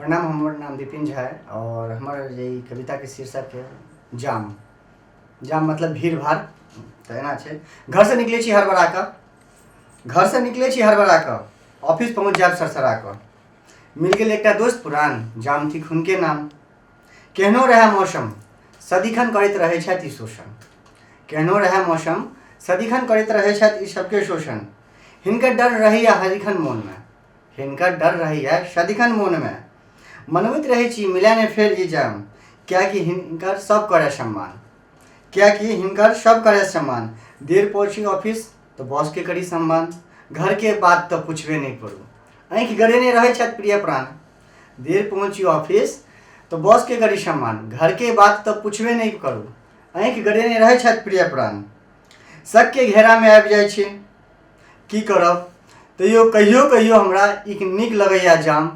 प्रणाम, हमर नाम विपिन झा है और हमार जे कविता के शीर्षक है जाम। जाम मतलब भीड़ भाड़। तो एना छै, घर से निकले छी हड़बड़ा कऽ, ऑफिस पहुँच जायब सरसरा कऽ। मिल गेल एकटा दोस्त पुरान, जाम थी हुनके नाम। केहनो रहै मौसम, सदिखन करैत रहै छथि ई शोषण। केहनो रहै मौसम, सदिखन करैत रहै छथि ई सबके शोषण। हिनकर डर रहैया सदिखन मोनमे। मनबैत रहै छी मिलै नहि फेर ई जाम, कियाकि हिनकर सब करे सम्मान। देर पहुँची ऑफिस तो बॉस के करी सम्मान। घर के बात तो पूछबे नहीं करू, आँखि गड़ेने रहै छथि प्रिय प्राण। देर पहुँची ऑफिस तो बॉस के करी सम्मान। घर के बात तो पूछबे नहीं करू, आँखि गड़ेने रहै छथि प्रिय प्राण। शक के घेरा में आबि जाइ छी, की करब तैयो कहियो हमरा ई नीक लगैया जाम।